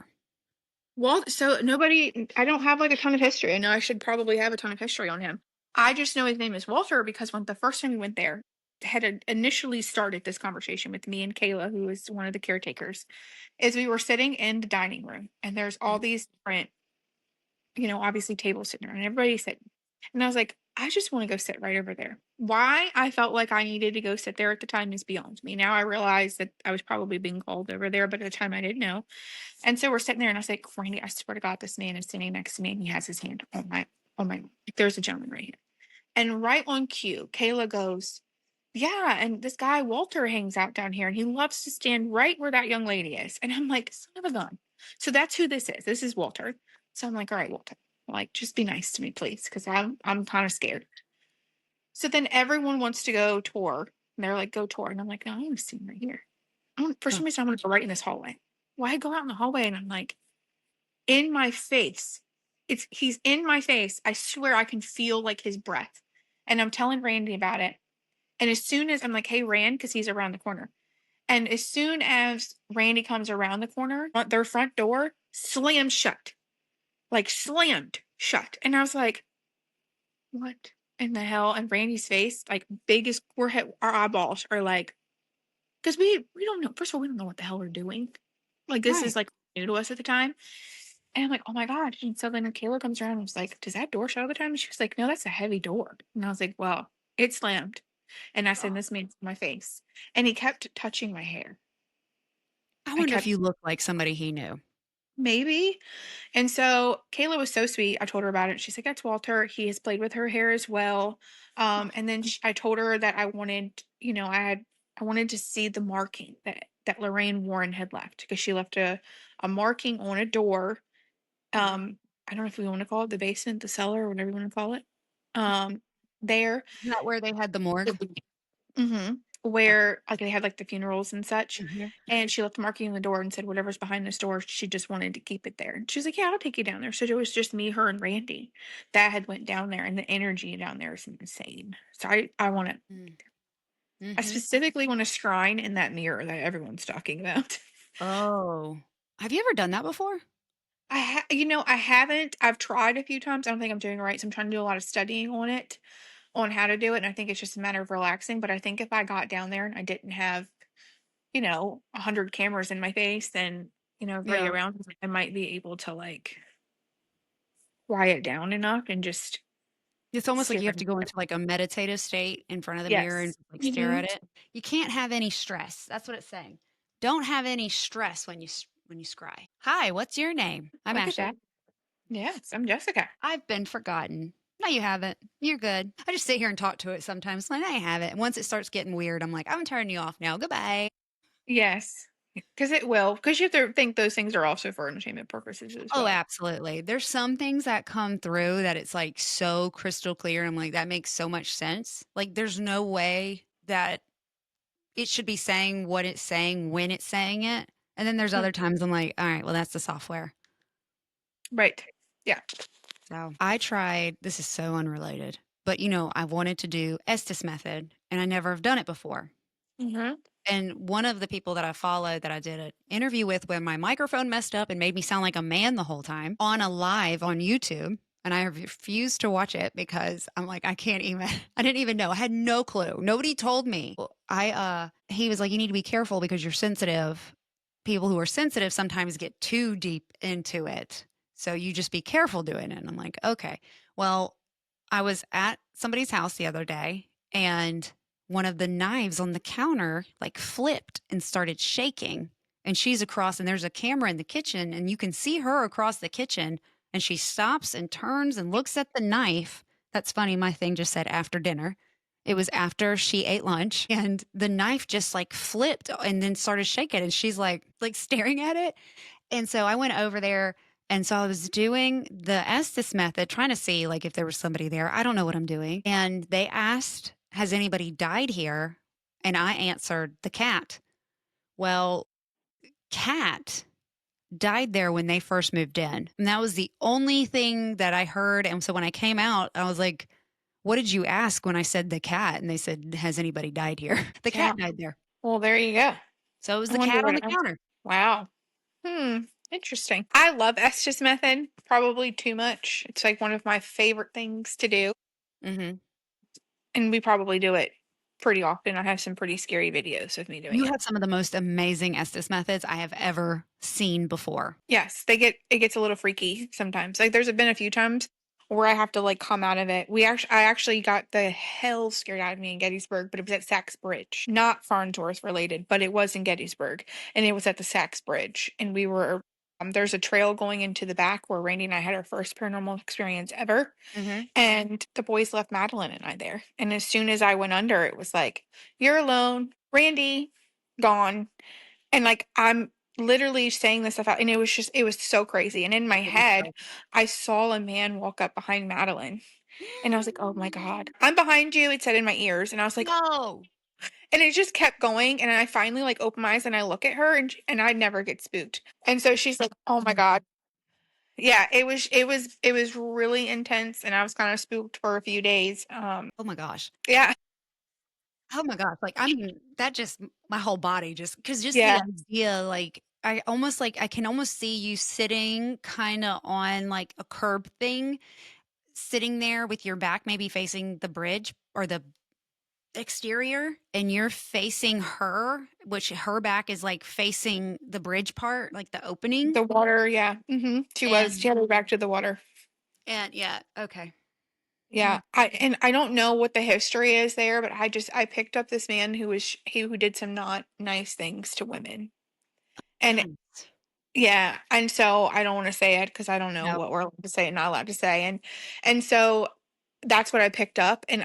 Well, so I don't have like a ton of history. I know I should probably have a ton of history on him. I just know his name is Walter because when the first time we went there, had initially started this conversation with me and Kayla, who is one of the caretakers, is we were sitting in the dining room, and there's all these different, obviously tables sitting around, and everybody's sitting. And I was like, I just want to go sit right over there. Why I felt like I needed to go sit there at the time is beyond me. Now I realize that I was probably being called over there, but at the time I didn't know. And so we're sitting there, and I was like, Randy, I swear to God, this man is sitting next to me, and he has his hand on my, like, there's a gentleman right here. And right on cue, Kayla goes, yeah, and this guy Walter hangs out down here, and he loves to stand right where that young lady is. And I'm like, son of a gun. So that's who this is. This is Walter. So I'm like, all right, Walter, like, just be nice to me, please, because I'm kind of scared. So then everyone wants to go tour. And they're like, go tour. And I'm like, no, I want to see him right here. For some reason, I want to go right in this hallway. Well, I go out in the hallway, and I'm like, in my face he's in my face. I swear I can feel like his breath. And I'm telling Randy about it. And as soon as I'm like, hey, Rand, because he's around the corner. And as soon as Randy comes around the corner, their front door slammed shut, like slammed shut. And I was like, what in the hell? And Randy's face, like big as our eyeballs are like, because we don't know. First of all, we don't know what the hell we're doing. Like this is Right. like new to us at the time. And I'm like, oh my God. And so then Kayla comes around and was like, does that door shut all the time? And she was like, no, that's a heavy door. And I was like, well, it slammed. And I said, this man's in my face. And he kept touching my hair. I I wonder if kept, you look like somebody he knew. maybe. And so Kayla was so sweet. I told her about it. She's like, that's Walter. He has played with her hair as well. And then I told her that I wanted, I wanted to see the marking that Lorraine Warren had left because she left a marking on a door. I don't know if we want to call it the basement, the cellar, or whatever you want to call it. There. Isn't that where they had the morgue? Mm-hmm. Okay. Where like they had like the funerals and such. Mhm. And she left the marking on the door and said whatever's behind this door, she just wanted to keep it there. And she was like, yeah, I'll take you down there. So it was just me, her, and Randy that had went down there, and the energy down there is insane. So I want to. Mm. I Mhm. specifically want a shrine in that mirror that everyone's talking about. Oh. Have you ever done that before? I haven't. I've tried a few times. I don't think I'm doing it right. So I'm trying to do a lot of studying on it, on how to do it. And I think it's just a matter of relaxing. But I think if I got down there and I didn't have, 100 cameras in my face and, everybody Yeah. around me, I might be able to like quiet down enough and just It's almost like stare you have to into go it. into, like, a meditative state in front of the mirror and, Yes. like, stare Hmm. at it. You can't have any stress. That's what it's saying. Don't have any stress when you scry. Hi, what's your name? I'm Look at Ashley. that. Yes, I'm Jessica. I've been forgotten. No, you haven't. You're good. I just sit here and talk to it sometimes. Like, I have it. And once it starts getting weird, I'm like, I'm turning you off now. Goodbye. Yes. Because it will. Because you have to think those things are also for entertainment purposes as Oh, well. absolutely. There's some things that come through that it's like so crystal clear. I'm like, that makes so much sense. Like, there's no way that it should be saying what it's saying when it's saying it. And then there's Mm. other times I'm like, all right, well, that's the software. Right. Yeah. So I tried, this is so unrelated, but I wanted to do Estes method and I never have done it before. Hmm. And one of the people that I followed that I did an interview with where my microphone messed up and made me sound like a man the whole time on a live on YouTube. And I refused to watch it because I'm like, I can't even, I didn't even know. I had no clue. Nobody told me. He was like, you need to be careful because you're sensitive. People who are sensitive sometimes get too deep into it. So you just be careful doing it. And I'm like, okay. Well, I was at somebody's house the other day and one of the knives on the counter like flipped and started shaking. And she's across, and there's a camera in the kitchen, and you can see her across the kitchen. And she stops and turns and looks at the knife. That's funny. My thing just said after dinner. It was after she ate lunch, and the knife just like flipped and then started shaking. And she's like staring at it. And so I went over there. And so I was doing the Estes method, trying to see like if there was somebody there. I don't know what I'm doing. And they asked, has anybody died here? And I answered the cat. Well, cat died there when they first moved in. And that was the only thing that I heard. And so when I came out, I was like, what did you ask when I said the cat? And they said, has anybody died here? The Yeah. cat died there. Well, there you go. So it was I the wonder cat on what the else. counter. Wow. Interesting. I love Estes method. Probably too much. It's like one of my favorite things to do. Hmm. And we probably do it pretty often. I have some pretty scary videos of me doing You it. have some of the most amazing Estes methods I have ever seen before. Yes, it gets a little freaky sometimes. Like there's been a few times where I have to like come out of it. I actually got the hell scared out of me in Gettysburg, but it was at Sachs Bridge. Not Farnsworth related, but it was in Gettysburg. And it was at the Sachs Bridge. And we were there's a trail going into the back where Randy and I had our first paranormal experience ever. Hmm. And the boys left Madeline and I there. And as soon as I went under, it was like, you're alone. Randy, gone. And like I'm literally saying this stuff out, and it was so crazy. And in my head, I saw a man walk up behind Madeline, and I was like, "Oh my God, I'm behind you!" It said in my ears, and I was like, No. and it just kept going. And I finally like open my eyes and I look at her, and I never get spooked. And so she's like, "Oh my God." Yeah, it was really intense, and I was kind of spooked for a few days. Oh my gosh. Yeah, Oh my gosh. Like, I mean, that just my whole body just because just the yeah, idea, like, I can almost see you sitting kind of on like a curb thing, sitting there with your back maybe facing the bridge or the exterior, and you're facing her, which her back is like facing the bridge part, like the opening. the water. Yeah, she And had her back to the water. yeah, okay. Yeah, Mm, I don't know what the history is there, but I picked up this man who did some not nice things to women, and yikes. yeah, and so I don't wanna say it because I don't know No, what we're allowed to say and not allowed to say, and so that's what I picked up, and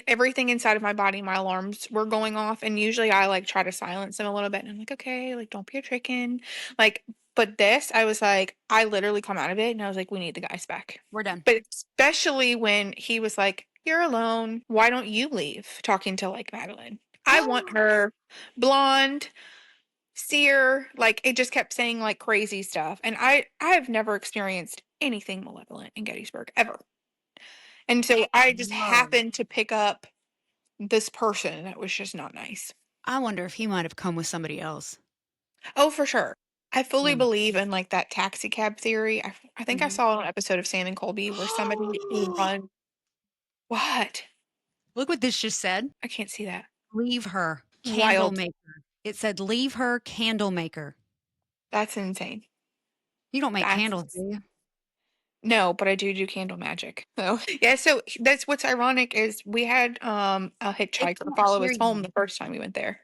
everything inside of my body, my alarms were going off, and usually I, like, try to silence them a little bit, and I'm like, "Okay, like, don't be a chicken." Like, but this, I was like I literally come out of it, and I was like, "We need the guys back." we're done. But especially when he was like, "You're alone. Why don't you leave?" Talking to, like, Madeline. I want her blonde, seer, like, it just kept saying, like, crazy stuff, and I have never experienced anything malevolent in Gettysburg, ever, and so I just Whoa. happened to pick up this person that was just not nice. I wonder if he might have come with somebody else. Oh, for sure. I fully Mm. believe in, like, that taxi cab theory. I think I Mhm. saw an episode of Sam and Colby where somebody run What? Look what this just said. I can't see that. Leave her, candle Wild. maker. It said, leave her, candle maker. That's insane. You don't make That's candles, do you? No, but I do candle magic. So, yeah, so that's what's ironic is we had, a It hitchhiker can't follow hear us home you. the first time we went there.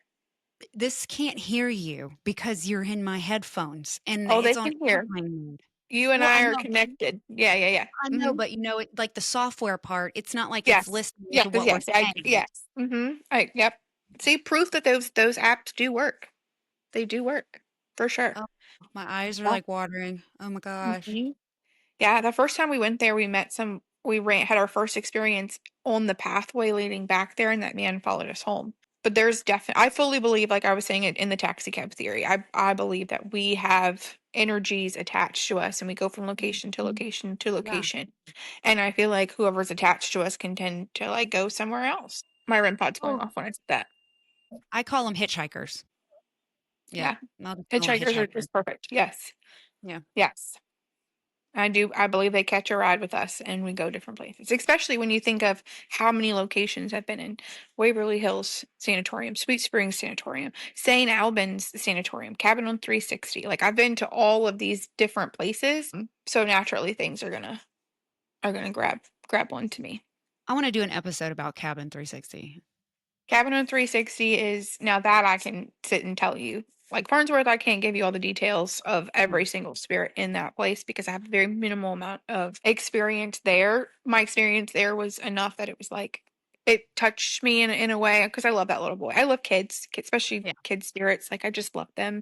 This can't hear you because you're in my headphones and Oh, they it's on can hear. airplane mode. You and Well, I are connected. Yeah, yeah, yeah. Mhm. but like the software part, it's not like it's Yes. listening Yes, to what we're saying. yes. Mhm. Yep. See, proof that those apps do work. They do work, for sure. Oh, my eyes are Yeah. like watering. Oh my gosh. Mhm. Yeah, the first time we went there, we had our first experience on the pathway leading back there, and that man followed us home. But there's definitely I fully believe, like I was saying it in the taxi cab theory, I believe that we have energies attached to us, and we go from location to Mhm. location to Yeah. location, and I feel like whoever's attached to us can tend to, like, go somewhere else. My REM pod's going Well, off when I said that. I call them hitchhikers. Yeah. Yeah. I'll just call them Hitchhikers are hitchhikers. just perfect. Yes. Yeah. Yes. I believe they catch a ride with us and we go different places, especially when you think of how many locations I've been in. Waverly Hills Sanatorium, Sweet Springs Sanatorium, St. Albans Sanatorium, Cabin on 360. Like, I've been to all of these different places. So naturally things are gonna grab one to me. I want to do an episode about Cabin 360. Cabin on 360 is now that I can sit and tell you. Like Farnsworth, I can't give you all the details of Mm. every single spirit in that place because I have a very minimal amount of experience there. My experience there was enough that it was like it touched me in a way because I love that little boy. I love kids, especially Yeah. kid spirits. Like, I just love them.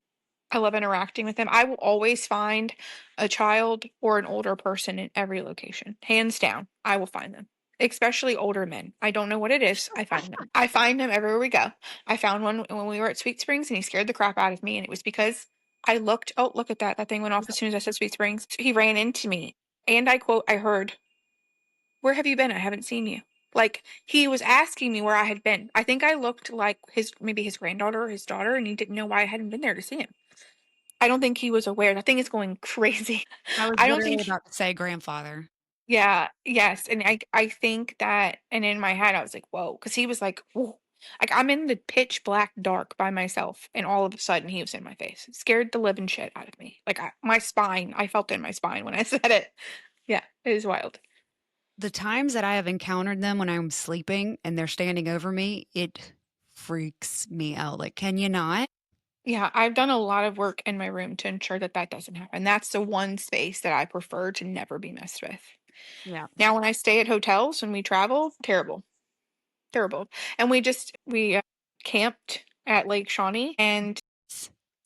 I love interacting with them. I will always find a child or an older person in every location. Hands down, I will find them. Especially older men. I don't know what it is. I find them. I find them everywhere we go. I found one when we were at Sweet Springs and he scared the crap out of me. And it was because I looked, oh, look at that. That thing went off as soon as I said Sweet Springs. He ran into me. And I quote, I heard, "Where have you been? I haven't seen you." Like, he was asking me where I had been. I think I looked like maybe his granddaughter or his daughter, and he didn't know why I hadn't been there to see him. I don't think he was aware. That thing is going crazy. I was I don't literally think about to say grandfather. Yeah, yes, and I think that and in my head, I was like, "Whoa," because he was like, "Whoa." Like, I'm in the pitch black dark by myself, and all of a sudden, he was in my face. It scared the living shit out of me. Like, I felt it in my spine when I said it. Yeah, it was wild. The times that I have encountered them when I'm sleeping and they're standing over me, it freaks me out. Like, can you not? Yeah, I've done a lot of work in my room to ensure that that doesn't happen. That's the one space that I prefer to never be messed with. Yeah. Now, when I stay at hotels, when we travel, terrible. Terrible. And we camped at Lake Shawnee, and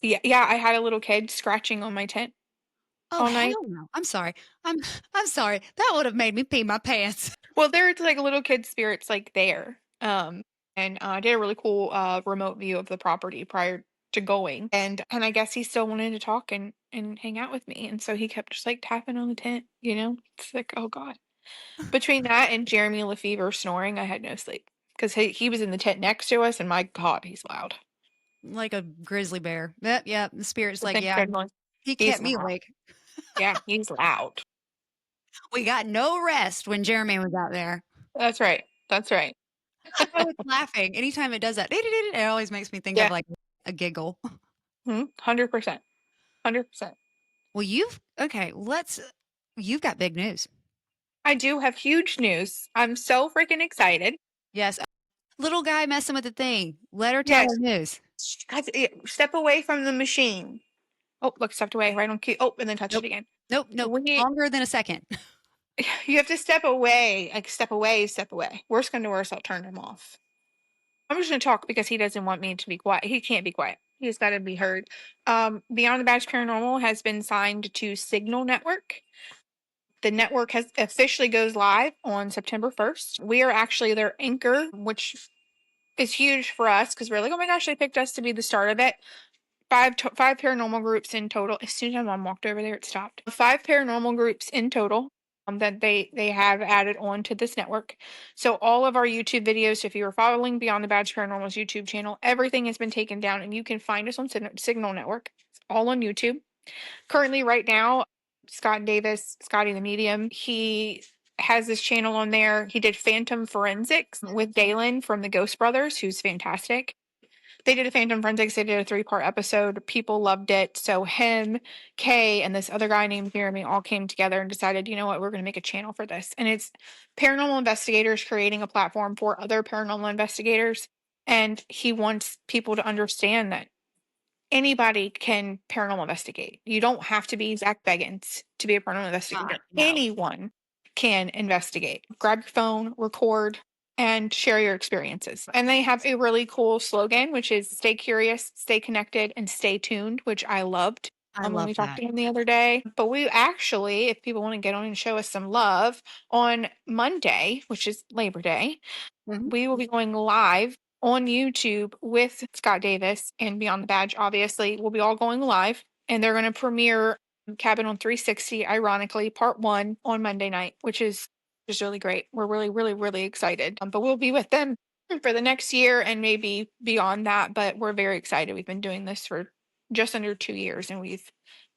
yeah, I had a little kid scratching on my tent Oh, all night. hell no. I'm sorry. I'm I'm sorry. That would have made me pee my pants. Well, there's, like, little kid spirits, like, there, and I did a really cool, remote view of the property prior to going. And I guess he still wanted to talk and hang out with me. And so he kept just like tapping on the tent, you know? It's like, oh God. Between that and Jeremy Lefevre snoring, I had no sleep. Because he was in the tent next to us, and my God, he's loud. Like a grizzly bear. Yep, yep. The spirit's I like, think yeah, he he's kept me loud. awake. Yeah, he's loud. We got no rest when Jeremy was out there. That's right. That's right. I was laughing. Anytime it does that, it always makes me think of Yeah. like a giggle. 100%. 100%. Well, you've got big news. I do have huge news. I'm so freaking excited. Yes. Little guy messing with the thing. Let her tell Yes. her news. Guys, step away from the machine. Oh, look, stepped away right on cue. Oh, and then touched it Nope. again. Nope. Longer than a second. You have to step away. Like, step away, step away. Worst come to worst, I'll turn him off. I'm just going to talk because he doesn't want me to be quiet. He can't be quiet. He's got to be heard. Beyond the Badge Paranormal has been signed to Signal Network. The network has officially goes live on September 1st. We are actually their anchor, which is huge for us because we're like, oh my gosh, they picked us to be the start of it. Five paranormal groups in total. As soon as my mom walked over there, it stopped. 5 paranormal groups in total that they have added on to this network. So all of our YouTube videos, if you were following Beyond the Badge Paranormal's YouTube channel, everything has been taken down, and you can find us on Signal Network. It's all on YouTube. Currently, right now, Scott Davis, Scotty the Medium, he has this channel on there. He did Phantom Forensics with Dalen from the Ghost Brothers, who's fantastic. They did a Phantom Forensics. They did a 3-part episode. People loved it. So him, Kay, and this other guy named Jeremy all came together and decided, you know what, we're going to make a channel for this. And it's paranormal investigators creating a platform for other paranormal investigators. And he wants people to understand that anybody can paranormal investigate. You don't have to be Zach Beggins to be a paranormal investigator. No. Anyone can investigate. Grab your phone, record, and share your experiences. And they have a really cool slogan, which is stay curious, stay connected, and stay tuned, which I loved. I When love we talked that. to him the other day. But we actually, if people want to get on and show us some love, on Monday, which is Labor Day, Mhm. we will be going live on YouTube with Scott Davis and Beyond the Badge. Obviously, we'll be all going live, and they're going to premiere Cabin on 360, ironically, part 1 on Monday night, which is just really great. We're really, really, really excited. But we'll be with them for the next year and maybe beyond that. But we're very excited. We've been doing this for just under 2 years, and we've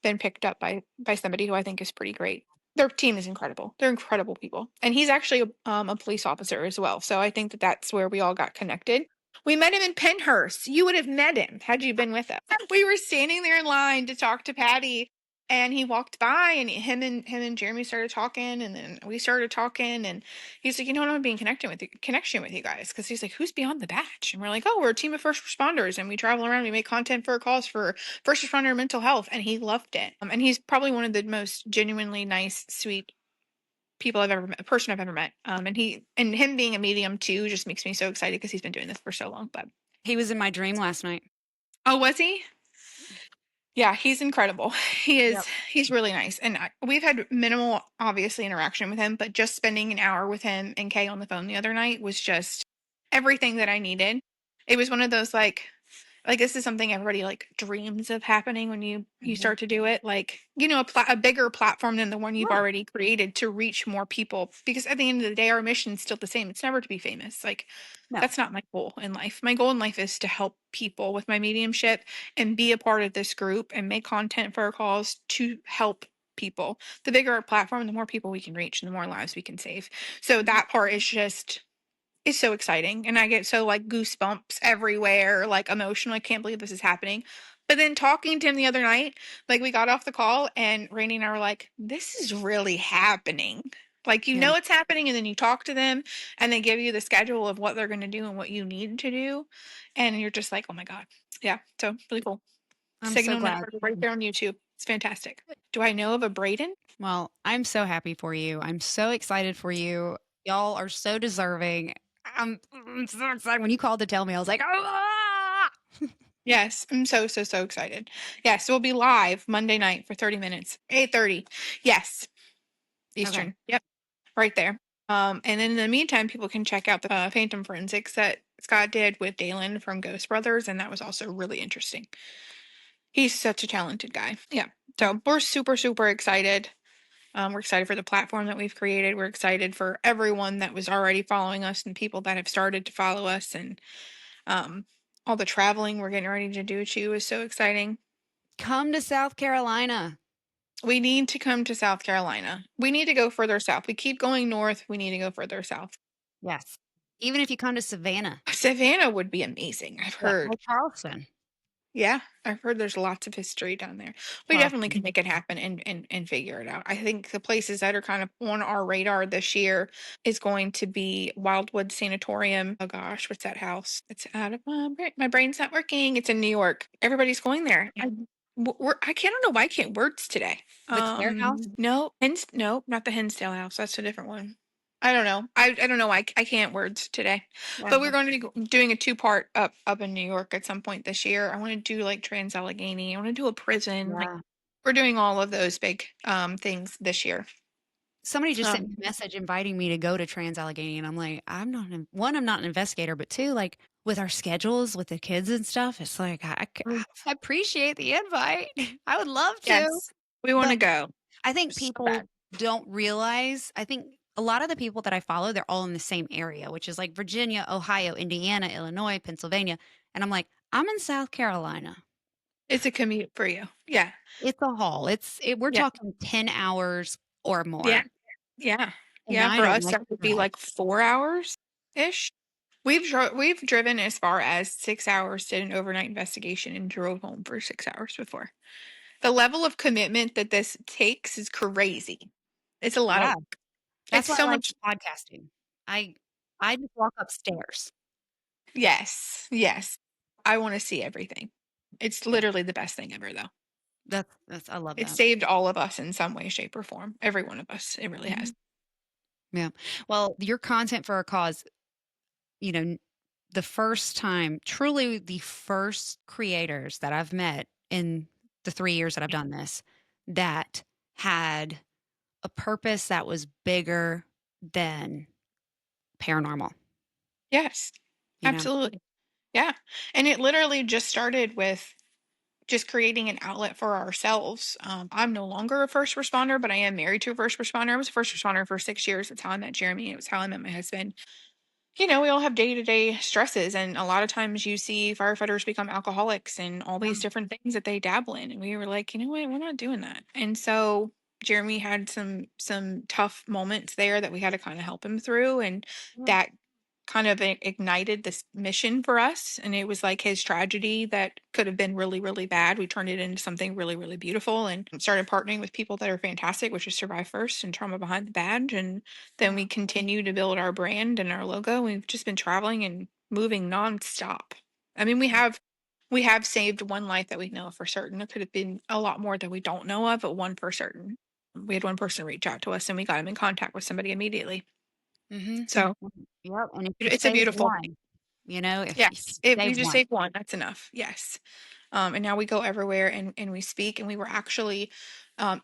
been picked up by somebody who I think is pretty great. Their team is incredible. They're incredible people. And he's actually a police officer as well. So I think that that's where we all got connected. We met him in Pennhurst. You would have met him had you been with us. We were standing there in line to talk to Patty, and he walked by, and him and Jeremy started talking, and then we started talking, and he's like, you know what, I'm being connection with you guys, because he's like, who's Beyond the Badge? And we're like, oh, we're a team of first responders, and we travel around, we make content for a cause for first responder mental health, and he loved it. And he's probably one of the most genuinely nice, sweet people I've ever met, a person I've ever met. And him being a medium too just makes me so excited because he's been doing this for so long. But He was in my dream last night. oh, was he? Yeah, he's incredible. He is. Yep. He's really nice, and we've had minimal, obviously, interaction with him. But just spending an hour with him and Kay on the phone the other night was just everything that I needed. It was one of those like this is something everybody like dreams of happening when you start to do it, like, you know, a bigger platform than the one you've Right. already created to reach more people, because at the end of the day our mission is still the same. It's never to be famous. Like, No. that's not my goal in life. My goal in life is to help people with my mediumship and be a part of this group and make content for a cause to help people. The bigger our platform, the more people we can reach and the more lives we can save. So that part is just, it's so exciting, and I get so like goosebumps everywhere, like emotional. I can't believe this is happening. But then talking to him the other night, like we got off the call and Rainey and I were like, this is really happening. Like, you Yeah. know it's happening, and then you talk to them and they give you the schedule of what they're going to do and what you need to do. And you're just like, oh my God. Yeah. So really cool. I'm so Signal glad. Network right there on YouTube. It's fantastic. Do I know of a Braden? Well, I'm so happy for you. I'm so excited for you. Y'all are so deserving. I'm so excited. When you called to tell me, I was like, ah! Yes, I'm so, so, so excited. Yes, we'll be live Monday night for 30 minutes, 8:30. Yes, Eastern. Okay. Yep, right there. And then in the meantime, people can check out the Phantom Forensics that Scott did with Dalen from Ghost Brothers, and that was also really interesting. He's such a talented guy. Yeah. So we're super, super excited. We're excited for the platform that we've created. We're excited for everyone that was already following us and people that have started to follow us, and um, all the traveling we're getting ready to do too is so exciting. Come to South Carolina. We need to come to South Carolina. We need to go further south. We keep going north. We need to go further south. Yes. Even if you come to Savannah. Savannah would be amazing. I've Yeah. Or heard. Charleston. Yeah, I've heard there's lots of history down there. We definitely Charleston. can make it happen and figure it out. I think the places that are kind of on our radar this year is going to be Wildwood Sanatorium. Oh gosh, what's that house? It's out of my brain. My brain's not working. It's in New York. Everybody's going there. I can't. I don't know why I can't words today. The Clare House. No, no, not the Hinsdale House. That's a different one. I don't know. I don't know why I can't words today. But we're going to be doing a two-part up in New York at some point this year. I want to do like Trans-Allegheny. I want to do a prison. Like Yeah. we're doing all of those big things this year. Somebody just sent me Um, a message inviting me to go to Trans-Allegheny, and I'm like, I'm not an investigator, but two, like with our schedules with the kids and stuff, it's like I appreciate the invite. I would love to, yes, we want but to go I think so people bad. don't realize. I think a lot of the people that I follow, they're all in the same area, which is like Virginia, Ohio, Indiana, Illinois, Pennsylvania, and I'm like, I'm in South Carolina. It's a commute for you. Yeah, It's a haul. We're yeah, talking 10 hours or yeah, more, yeah, and yeah. I For don't us, like that to would be drive. like 4 hours ish. We've driven as far as 6 hours, did an overnight investigation, and drove home for 6 hours before. The level of commitment that this takes is crazy. It's a lot of Yeah. work. That's It's why I so like much. podcasting. I I just walk upstairs. Yes, yes. I want to see everything. It's Yeah. literally the best thing ever, though. That's I love It that. saved all of us in some way, shape, or form. Every one of us. It really has. Mhm. Yeah. Well, your content for a cause, you know, the first time, truly the first creators that I've met in the 3 years that I've done this that had a purpose that was bigger than paranormal, Yes, you know? absolutely. Yeah. And it literally just started with just creating an outlet for ourselves. I'm no longer a first responder, but I am married to a first responder. I was a first responder for 6 years. That's how I met Jeremy. It was how I met my husband. We all have day to day stresses, and a lot of times you see firefighters become alcoholics and all Yeah. these different things that they dabble in. And we were like, you know what, we're not doing that. And so Jeremy had some tough moments there that we had to kind of help him through, and Yeah. that kind of ignited this mission for us. And it was like his tragedy that could have been really, really bad. We turned it into something really, really beautiful and started partnering with people that are fantastic, which is Survive First and Trauma Behind the Badge. And then we continue to build our brand and our logo. We've just been traveling and moving nonstop. I mean, we have saved one life that we know for certain. It could have been a lot more that we don't know of, but one for certain. We had one person reach out to us and we got him in contact with somebody immediately. Mhm. So Yep, and if you it's a save beautiful thing. one, if you Yes, if save you just one. save one, that's enough. Yes. And now we go everywhere and we speak. And we were actually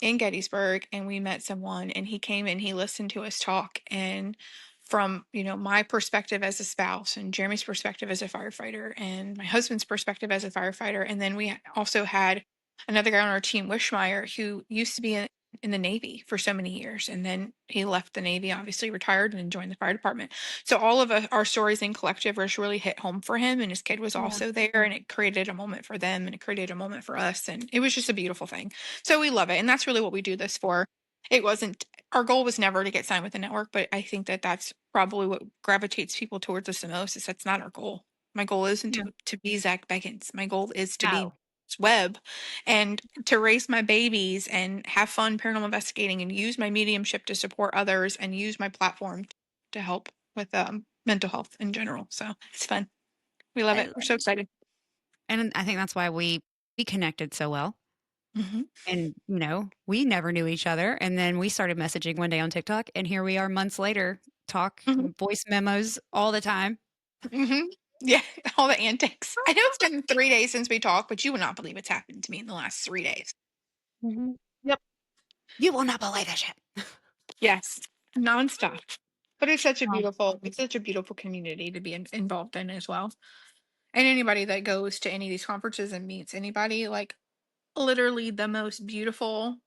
in Gettysburg and we met someone and he came and he listened to us talk. And from, my perspective as a spouse and Jeremy's perspective as a firefighter and my husband's perspective as a firefighter. And then we also had another guy on our team, Wishmeyer, who used to be in the Navy for so many years. And then he left the Navy, obviously retired and joined the fire department. So all of our stories in collective was really hit home for him, and his kid was Yeah. also there, and it created a moment for them, and it created a moment for us, and it was just a beautiful thing. So we love it, and that's really what we do this for. It wasn't Our goal was never to get signed with the network, but I think that that's probably what gravitates people towards us the most. Is that's not our goal. My goal isn't Yeah. to be Zach Beckins. My goal is to be No. Webb and to raise my babies and have fun paranormal investigating and use my mediumship to support others and use my platform to help with mental health in general. So it's fun. We love I it. We're so excited. and I think that's why we connected so well. Hmm. And, we never knew each other, and then we started messaging one day on TikTok, and here we are months later, Hmm. voice memos all the time. Hmm. Yeah, all the antics. I know it's been 3 days since we talked, but you would not believe it's happened to me in the last 3 days. Mhm. Yep. You will not believe this shit. Yes, nonstop. But it's such a beautiful community to be involved in as well. And anybody that goes to any of these conferences and meets anybody, like literally the most beautiful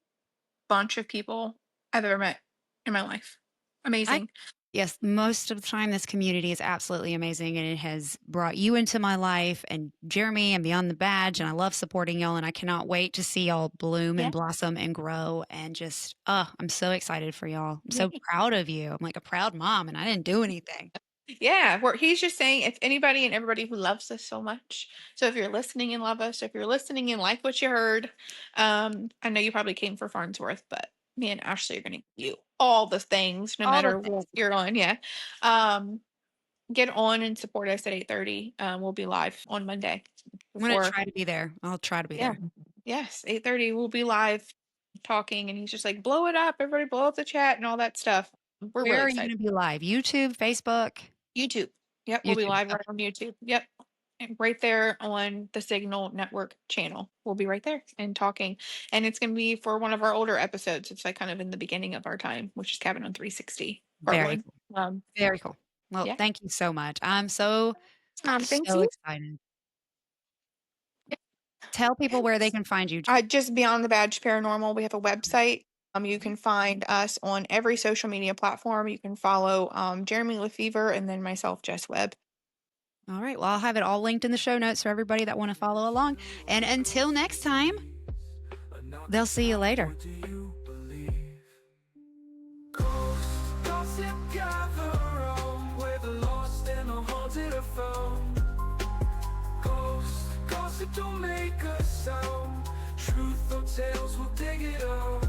bunch of people I've ever met in my life. I Amazing. Yes, most of the time this community is absolutely amazing and it has brought you into my life and Jeremy and Beyond the Badge and I love supporting y'all and I cannot wait to see y'all bloom and Yeah. blossom and grow and just I'm so excited for y'all. I'm Yeah. so proud of you. I'm like a proud mom and I didn't do anything. Yeah, where he's just saying if anybody and everybody who loves us so much. So if you're listening and love us, if you're listening and like what you heard, I know you probably came for Farnsworth, but me and Ashley are gonna give you all the things, no All the matter things. what you're on. Yeah. Um, get on and support us at 8:30. We'll be live on Monday I'm gonna before. try to be there. I'll try to be Yeah. there. Yes, 8:30 we'll be live talking and he's just like, blow it up, everybody blow up the chat and all that stuff. We're Where really are you excited. gonna be live? YouTube, Facebook? YouTube. Yep, we'll be YouTube. live right Okay. on YouTube. Yep. And right there on the Signal Network channel. We'll be right there and talking. And it's going to be for one of our older episodes. It's like kind of in the beginning of our time, which is Cabin on 360, part Very one. cool. Um, Very cool. Well, yeah. thank you so much. I'm so Thanks so you. excited. Tell people where they can find you. Just Beyond the Badge Paranormal, we have a website. You can find us on every social media platform. You can follow Jeremy Lefevre and then myself, Jess Webb. All right. Well, I'll have it all linked in the show notes for everybody that want to follow along. And until next time, they'll see you later. What do you believe? Ghosts, gossip gather around where the lost and the haunted are found. Ghosts, gossip don't make a sound. Truth or tales will dig it out.